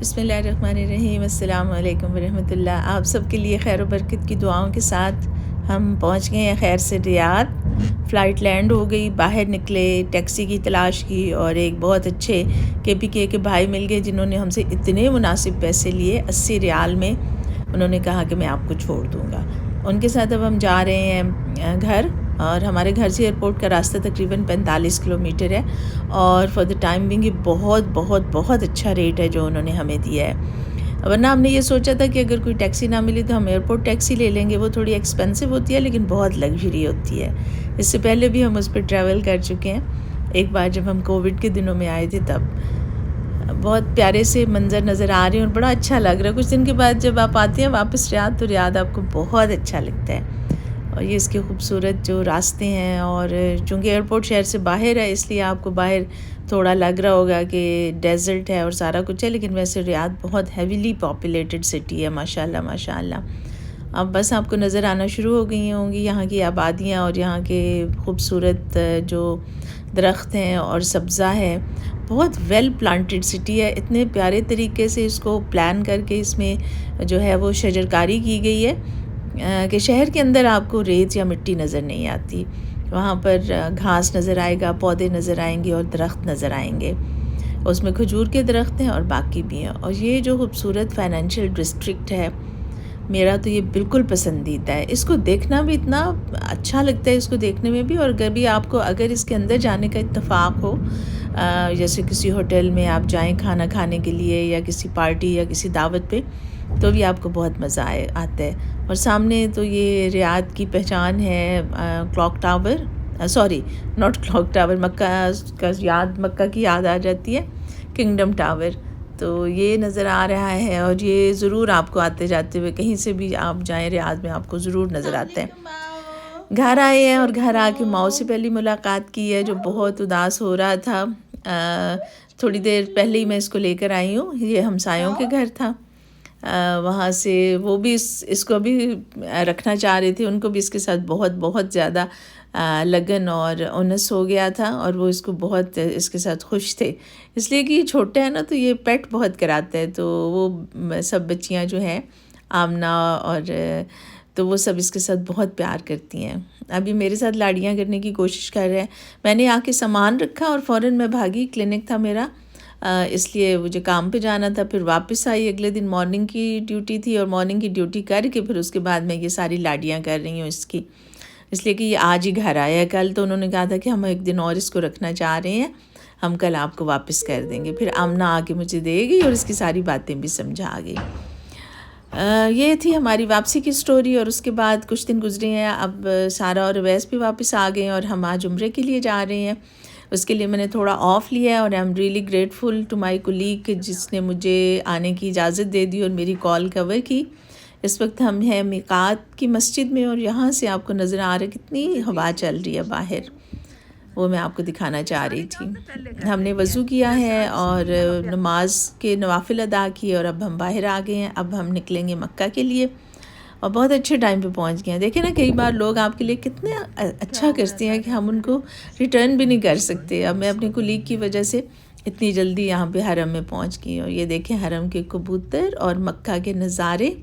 बिस्मिल्लाहिर्रहमानिर्रहीम, अस्सलाम वालेकुम वरहमतुल्लाह। आप सबके लिए खैर बरकत की दुआओं के साथ हम पहुंच गए हैं खैर से रियाद। फ़्लाइट लैंड हो गई, बाहर निकले, टैक्सी की तलाश की और एक बहुत अच्छे KPK के भाई मिल गए जिन्होंने हमसे इतने मुनासिब पैसे लिए, 80 रियाल में। उन्होंने कहा कि मैं आपको छोड़ दूँगा। उनके साथ अब हम जा रहे हैं घर, और हमारे घर से एयरपोर्ट का रास्ता तकरीबन 45 किलोमीटर है। और फॉर द टाइम बिंग ये बहुत बहुत बहुत अच्छा रेट है जो उन्होंने हमें दिया है। वरना हमने ये सोचा था कि अगर कोई टैक्सी ना मिली तो हम एयरपोर्ट टैक्सी ले लेंगे, वो थोड़ी एक्सपेंसिव होती है लेकिन बहुत लग्जरी होती है। इससे पहले भी हम उस पर ट्रैवल कर चुके हैं, एक बार जब हम कोविड के दिनों में आए थे तब। बहुत प्यारे से मंज़र नज़र आ रहे हैं और बड़ा अच्छा लग रहा है। कुछ दिन के बाद जब आप आते हैं वापस रियाद, तो रियाद आपको बहुत अच्छा लगता है। और ये इसके खूबसूरत जो रास्ते हैं, और चूँकि एयरपोर्ट शहर से बाहर है इसलिए आपको बाहर थोड़ा लग रहा होगा कि डेज़र्ट है और सारा कुछ है, लेकिन वैसे रियाद बहुत हेवीली पॉपुलेटेड सिटी है, माशाल्लाह माशाल्लाह। अब बस आपको नज़र आना शुरू हो गई होंगी यहाँ की आबादियाँ और यहाँ के खूबसूरत जो दरख्त हैं और सब्ज़ा है। बहुत वेल प्लांटेड सिटी है, इतने प्यारे तरीके से इसको प्लान करके इसमें जो है वो शजरकारी की गई है कि शहर के अंदर आपको रेत या मिट्टी नज़र नहीं आती। वहाँ पर घास नज़र आएगा, पौधे नज़र आएंगे और दरख्त नज़र आएंगे। उसमें खजूर के दरख्त हैं और बाकी भी हैं। और ये जो खूबसूरत फाइनेंशियल डिस्ट्रिक्ट है, मेरा तो ये बिल्कुल पसंदीदा है। इसको देखना भी इतना अच्छा लगता है, इसको देखने में भी। और कभी आपको अगर इसके अंदर जाने का इत्तेफाक हो, जैसे किसी होटल में आप जाएं खाना खाने के लिए या किसी पार्टी या किसी दावत पे, तो भी आपको बहुत मज़ा आता है। और सामने तो ये रियाद की पहचान है, clock tower, sorry not clock tower, Mecca की याद आ जाती है, किंगडम टावर। तो ये नज़र आ रहा है और ये ज़रूर आपको आते जाते हुए कहीं से भी आप जाएं रियाद में आपको ज़रूर नज़र आता है। घर आए हैं और घर आके माओ से पहली मुलाकात की है जो बहुत उदास हो रहा था। थोड़ी देर पहले ही मैं इसको लेकर आई हूँ, ये हमसायों के घर था। वहाँ से वो भी इसको भी रखना चाह रहे थे, उनको भी इसके साथ बहुत बहुत ज़्यादा लगन और उनस हो गया था और वो इसको बहुत इसके साथ खुश थे, इसलिए कि ये छोटा है ना, तो ये पेट बहुत कराता है। तो वो सब बच्चियाँ जो हैं आमना और तो वो सब इसके साथ बहुत प्यार करती हैं। अभी मेरे साथ लाड़ियाँ करने की कोशिश कर रहे हैं। मैंने आके सामान रखा और फ़ौरन मैं भागी, क्लिनिक था मेरा, इसलिए मुझे काम पे जाना था। फिर वापस आई, अगले दिन मॉर्निंग की ड्यूटी थी और मॉर्निंग की ड्यूटी करके फिर उसके बाद मैं ये सारी लाड़ियाँ कर रही हूँ इसकी, इसलिए कि ये आज ही घर आया है। कल तो उन्होंने कहा था कि हम एक दिन और इसको रखना चाह रहे हैं, हम कल आपको वापस कर देंगे। फिर आमना आके मुझे दे गई और इसकी सारी बातें भी समझा गई। ये थी हमारी वापसी की स्टोरी। और उसके बाद कुछ दिन गुजरे हैं, अब सारा और अवैस भी वापस आ गए हैं और हम आज उम्रे के लिए जा रहे हैं। उसके लिए मैंने थोड़ा ऑफ़ लिया है और I am really grateful to my colleague जिसने मुझे आने की इजाज़त दे दी और मेरी कॉल कवर की। इस वक्त हम हैं मीकात की मस्जिद में और यहाँ से आपको नज़र आ रहा है कितनी हवा चल रही है बाहर, वो मैं आपको दिखाना चाह रही थी। हमने वज़ू किया है और नमाज के नवाफिल अदा किए और अब हम बाहर आ गए हैं। अब हम निकलेंगे मक्का के लिए और बहुत अच्छे टाइम पे पहुंच गए हैं। देखें ना, कई बार लोग आपके लिए कितने अच्छा करते हैं कि हम उनको रिटर्न भी नहीं कर सकते। अब मैं अपने कुलीग की वजह से इतनी जल्दी यहाँ पे हरम में पहुँच गई और ये देखें हरम के कबूतर और मक्का के नज़ारे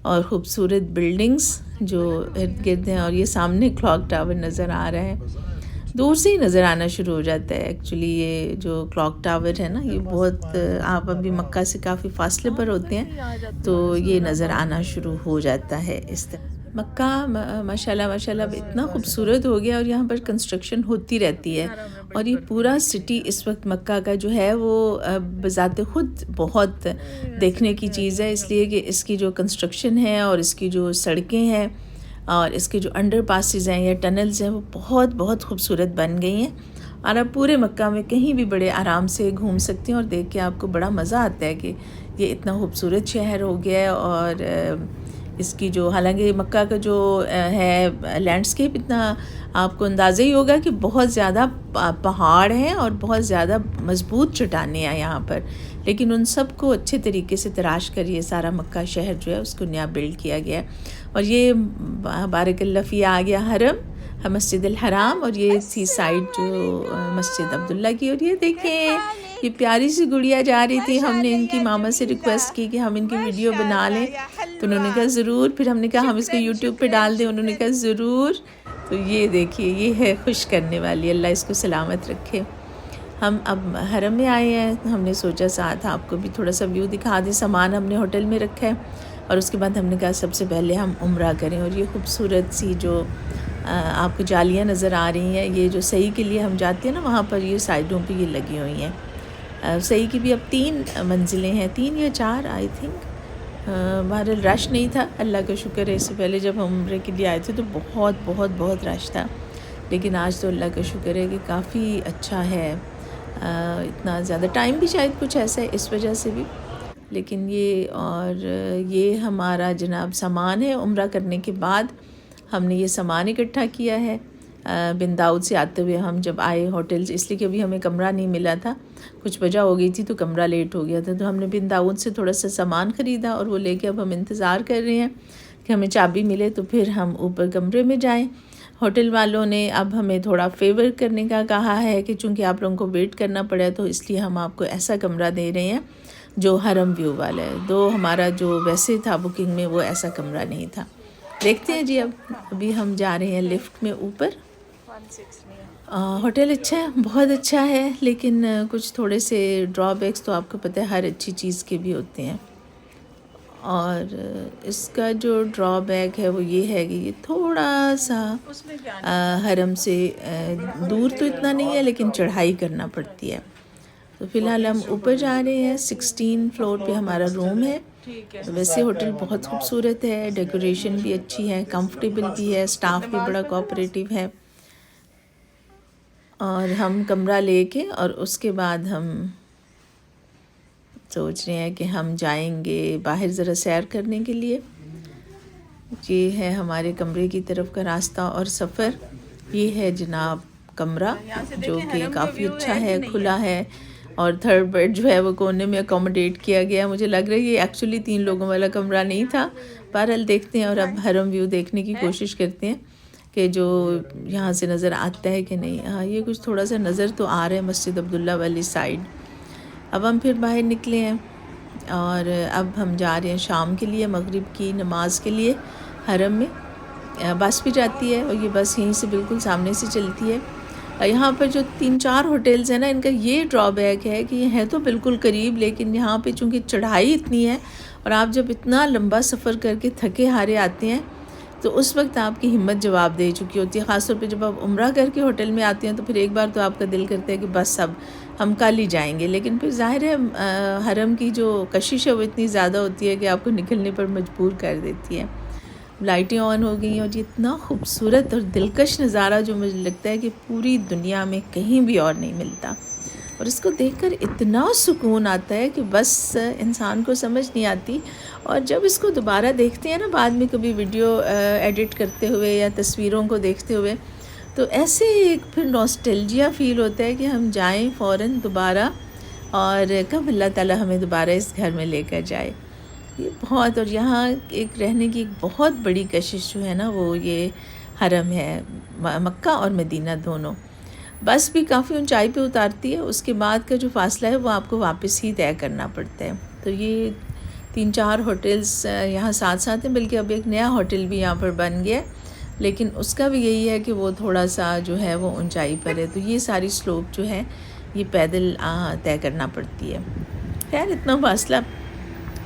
और ख़ूबसूरत बिल्डिंग्स जो इर्द गिर्द हैं। और ये सामने क्लॉक टावर नज़र आ रहा है, दूर से ही नज़र आना शुरू हो जाता है। एक्चुअली ये जो क्लॉक टावर है ना, ये बहुत आप अभी मक्का से काफ़ी फासले पर होते हैं तो ये नज़र आना शुरू हो जाता है इस तरह। मक्का माशाल्लाह माशाल्लाह इतना खूबसूरत हो गया और यहाँ पर कंस्ट्रक्शन होती रहती है। और ये पूरा सिटी इस वक्त मक्का का जो है वो बज़ाते ख़ुद बहुत देखने की चीज़ है, इसलिए कि इसकी जो कंस्ट्रक्शन है और इसकी जो सड़कें हैं और इसके जो अंडर पासिस हैं या टनल्स हैं वो बहुत बहुत खूबसूरत बन गई हैं। और आप पूरे मक्का में कहीं भी बड़े आराम से घूम सकते हैं और देख के आपको बड़ा मज़ा आता है कि ये इतना खूबसूरत शहर हो गया है। और इसकी जो, हालांकि मक्का का जो है लैंडस्केप इतना आपको अंदाज़ा ही होगा कि बहुत ज़्यादा पहाड़ हैं और बहुत ज़्यादा मज़बूत चट्टानें हैं यहाँ पर, लेकिन उन सब को अच्छे तरीके से तराश कर ये सारा मक्का शहर जो है उसको नया बिल्ड किया गया है। और ये बारकल्लाह फ़ी आ गया हरम। मस्जिद अल हराम, और ये थी साइड जो मस्जिद अब्दुल्ला की। और ये देखें, ये प्यारी सी गुड़िया जा रही थी। हमने इनकी मामा से रिक्वेस्ट की कि हम इनकी वीडियो बना लें, तो उन्होंने कहा ज़रूर। फिर हमने कहा हम इसको यूट्यूब पे डाल दें, उन्होंने कहा ज़रूर। तो ये देखिए, ये है खुश करने वाली, अल्लाह इसको सलामत रखे। हम अब हरम में आए हैं, हमने सोचा साथ आपको भी थोड़ा सा व्यू दिखा दें। सामान हमने होटल में रखा है, और उसके बाद हमने कहा सबसे पहले हम उम्रा करें। और ये खूबसूरत सी जो आपको जालियाँ नज़र आ रही हैं, ये जो सही के लिए हम जाते हैं ना, वहाँ पर ये साइडों पे ये लगी हुई हैं। सही की भी अब 3 मंजिलें हैं, 3 या 4 आई थिंक। बहरहाल रश नहीं था, अल्लाह का शुक्र है। इससे पहले जब हम उम्रे के लिए आए थे तो बहुत बहुत बहुत रश था, लेकिन आज तो अल्लाह का शुक्र है कि काफ़ी अच्छा है। इतना ज़्यादा टाइम भी शायद कुछ ऐसा है इस वजह से भी। लेकिन ये हमारा जनाब सामान है। उम्रा करने के बाद हमने ये सामान इकट्ठा किया है। बिन दाऊद से आते हुए हम जब आए होटल से, इसलिए कि अभी हमें कमरा नहीं मिला था, कुछ वजह हो गई थी तो कमरा लेट हो गया था, तो हमने बिन दाऊद से थोड़ा सा सामान ख़रीदा और वो लेके अब हम इंतज़ार कर रहे हैं कि हमें चाबी मिले तो फिर हम ऊपर कमरे में जाएं। होटल वालों ने अब हमें थोड़ा फेवर करने का कहा है कि चूँकि आप लोगों को वेट करना पड़ा, तो इसलिए हम आपको ऐसा कमरा दे रहे हैं जो हरम व्यू वाला है। दो हमारा जो वैसे था बुकिंग में, वो ऐसा कमरा नहीं था। देखते हैं जी। अभी हम जा रहे हैं लिफ्ट में ऊपर। होटल अच्छा है, बहुत अच्छा है, लेकिन कुछ थोड़े से ड्रॉबैक्स तो आपको पता है हर अच्छी चीज़ के भी होते हैं। और इसका जो ड्रॉबैक है वो ये है कि ये थोड़ा सा हरम से दूर तो इतना नहीं है, लेकिन चढ़ाई करना पड़ती है। तो फ़िलहाल हम ऊपर जा रहे हैं। 16 फ्लोर पे हमारा रूम है। वैसे होटल बहुत खूबसूरत है, डेकोरेशन भी अच्छी है, कंफर्टेबल भी है, स्टाफ भी बड़ा कोऑपरेटिव है। और हम कमरा लेके और उसके बाद हम सोच रहे हैं कि हम जाएंगे बाहर ज़रा सैर करने के लिए। ये है हमारे कमरे की तरफ का रास्ता और सफ़र। ये है जनाब कमरा, जो कि काफ़ी अच्छा है, खुला है, और थर्ड बेड जो है वो कोने में अकोमोडेट किया गया। मुझे लग रहा है ये एक्चुअली 3 लोगों वाला कमरा नहीं था। बहरहाल देखते हैं, और अब हरम व्यू देखने की कोशिश करते हैं कि जो यहाँ से नज़र आता है कि नहीं। हाँ, ये कुछ थोड़ा सा नज़र तो आ रहा है मस्जिद अब्दुल्ला वाली साइड। अब हम फिर बाहर निकले हैं और अब हम जा रहे हैं शाम के लिए, मगरिब की नमाज के लिए। हरम में बस भी जाती है, और ये बस यहीं से बिल्कुल सामने से चलती है। यहाँ पर जो 3-4 होटल्स हैं ना, इनका ये ड्रॉबैक है कि ये हैं तो बिल्कुल करीब, लेकिन यहाँ पे चूँकि चढ़ाई इतनी है, और आप जब इतना लंबा सफ़र करके थके हारे आते हैं तो उस वक्त आपकी हिम्मत जवाब दे चुकी होती है। ख़ासतौर पे जब आप उम्रा करके होटल में आते हैं तो फिर एक बार तो आपका दिल करता है कि बस अब हम कल ही जाएंगे, लेकिन फिर ज़ाहिर है हरम की जो कशिश है वो इतनी ज़्यादा होती है कि आपको निकलने पर मजबूर कर देती है। लाइटें ऑन हो गई, और ये इतना खूबसूरत और दिलकश नज़ारा जो मुझे लगता है कि पूरी दुनिया में कहीं भी और नहीं मिलता, और इसको देखकर इतना सुकून आता है कि बस इंसान को समझ नहीं आती। और जब इसको दोबारा देखते हैं ना बाद में, कभी वीडियो एडिट करते हुए या तस्वीरों को देखते हुए, तो ऐसे एक फिर नॉस्टैल्जिया फ़ील होता है कि हम जाएं फ़ौरन दोबारा, और कब अल्लाह ताला हमें दोबारा इस घर में लेकर जाए। ये बहुत, और यहाँ एक रहने की एक बहुत बड़ी कशिश जो है ना, वो ये हरम है, मक्का और मदीना दोनों। बस भी काफ़ी ऊंचाई पे उतारती है, उसके बाद का जो फ़ासला है वो आपको वापस ही तय करना पड़ता है। तो ये 3-4 होटल्स यहाँ साथ साथ हैं, बल्कि अब एक नया होटल भी यहाँ पर बन गया है, लेकिन उसका भी यही है कि वो थोड़ा सा जो है वो ऊंचाई पर है। तो ये सारी स्लोप जो है ये पैदल तय करना पड़ती है। खैर इतना फासला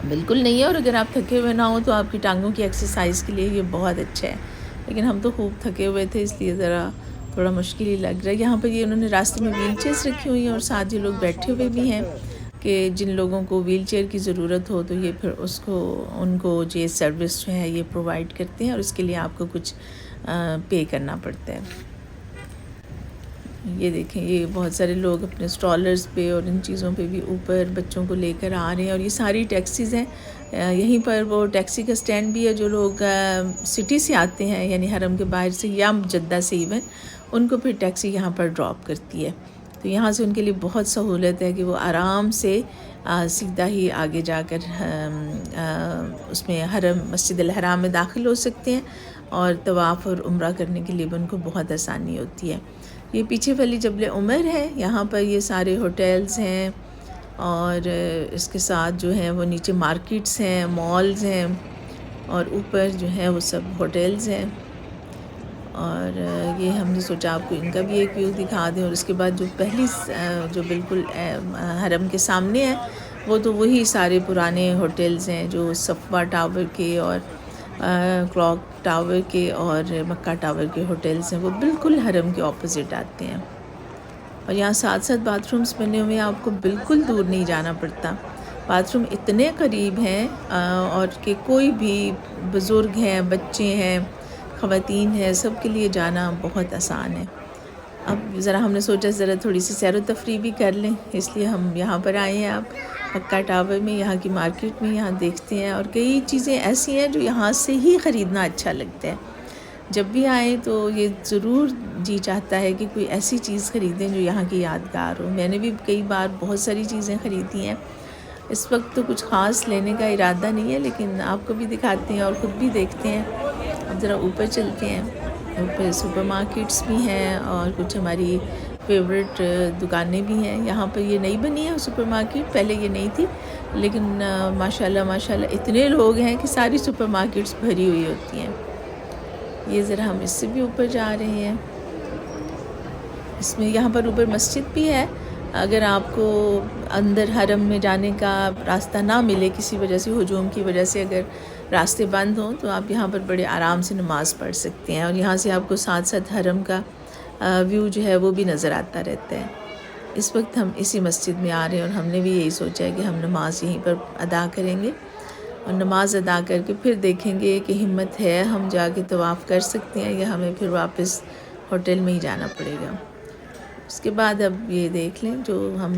बिल्कुल नहीं है, और अगर आप थके हुए ना हो तो आपकी टांगों की एक्सरसाइज के लिए ये बहुत अच्छा है। लेकिन हम तो खूब थके हुए थे, इसलिए ज़रा थोड़ा मुश्किल ही लग रहा है। यहाँ पर ये उन्होंने रास्ते में व्हील चेयर्स रखी हुई हैं, और साथ ही लोग बैठे हुए भी हैं कि जिन लोगों को व्हील चेयर की ज़रूरत हो तो ये फिर उनको ये सर्विस जो है ये प्रोवाइड करते हैं, और उसके लिए आपको कुछ पे करना पड़ता है। ये देखें, ये बहुत सारे लोग अपने स्ट्रॉलर्स पे और इन चीज़ों पे भी ऊपर बच्चों को लेकर आ रहे हैं। और ये सारी टैक्सीज़ हैं, यहीं पर वो टैक्सी का स्टैंड भी है। जो लोग सिटी से आते हैं, यानी हरम के बाहर से या जद्दा से इवन, उनको फिर टैक्सी यहाँ पर ड्रॉप करती है। तो यहाँ से उनके लिए बहुत सहूलत है कि वो आराम से सीधा ही आगे जाकर उसमें हरम मस्जिद अल हराम में दाखिल हो सकते हैं और तवाफ़ और उम्रा करने के लिए भी उनको बहुत आसानी होती है। ये पीछे वाली जबल उमर है, यहाँ पर ये सारे होटल्स हैं और इसके साथ जो है वो नीचे मार्केट्स हैं, मॉल्स हैं और ऊपर जो है वो सब होटल्स हैं। और ये हमने सोचा आपको इनका भी एक व्यू दिखा दें। और उसके बाद जो पहली जो बिल्कुल हरम के सामने है वो तो वही सारे पुराने होटल्स हैं जो सफ़वा टावर के और क्लॉक टावर के और मक्का टावर के होटल्स हैं, वो बिल्कुल हरम के ऑपोजिट आते हैं। और यहाँ साथ साथ बाथरूम्स बने हुए हैं, आपको बिल्कुल दूर नहीं जाना पड़ता। बाथरूम इतने करीब हैं और कि कोई भी बुज़ुर्ग हैं, बच्चे हैं, ख़वातीन हैं, सब के लिए जाना बहुत आसान है। अब ज़रा हमने सोचा ज़रा थोड़ी सी सैर व तफरीह भी कर लें, इसलिए हम यहाँ पर आए हैं। आप मक्का टावर में, यहाँ की मार्केट में यहाँ देखते हैं और कई चीज़ें ऐसी हैं जो यहाँ से ही ख़रीदना अच्छा लगता है। जब भी आए तो ये ज़रूर जी चाहता है कि कोई ऐसी चीज़ ख़रीदें जो यहाँ की यादगार हो। मैंने भी कई बार बहुत सारी चीज़ें ख़रीदी हैं। इस वक्त तो कुछ ख़ास लेने का इरादा नहीं है, लेकिन आपको भी दिखाते हैं और ख़ुद भी देखते हैं। अब ज़रा ऊपर चलते हैं। ऊपर सुपरमार्केट्स भी हैं और कुछ हमारी फेवरेट दुकानें भी हैं। यहाँ पर ये नई बनी है सुपरमार्केट, पहले ये नहीं थी, लेकिन माशाल्लाह इतने लोग हैं कि सारी सुपरमार्केट्स भरी हुई होती हैं। ये ज़रा हम इससे भी ऊपर जा रहे हैं। इसमें यहाँ पर ऊपर मस्जिद भी है। अगर आपको अंदर हरम में जाने का रास्ता ना मिले, किसी वजह से हुजूम की वजह से अगर रास्ते बंद हों, तो आप यहाँ पर बड़े आराम से नमाज़ पढ़ सकते हैं और यहाँ से आपको साथ साथ हरम का व्यू जो है वो भी नज़र आता रहता है। इस वक्त हम इसी मस्जिद में आ रहे हैं और हमने भी यही सोचा है कि हम नमाज़ यहीं पर अदा करेंगे और नमाज़ अदा करके फिर देखेंगे कि हिम्मत है हम जाके तवाफ़ कर सकते हैं या हमें फिर वापस होटल में ही जाना पड़ेगा। उसके बाद अब ये देख लें जो हम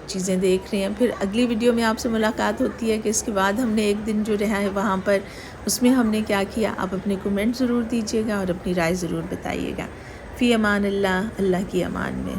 चीज़ें देख रहे हैं। फिर अगली वीडियो में आपसे मुलाकात होती है कि इसके बाद हमने एक दिन जो रहा है वहाँ पर, उसमें हमने क्या किया। आप अपने कमेंट ज़रूर दीजिएगा और अपनी राय ज़रूर बताइएगा। फ़ी अमान अल्लाह, अल्लाह की अमान में।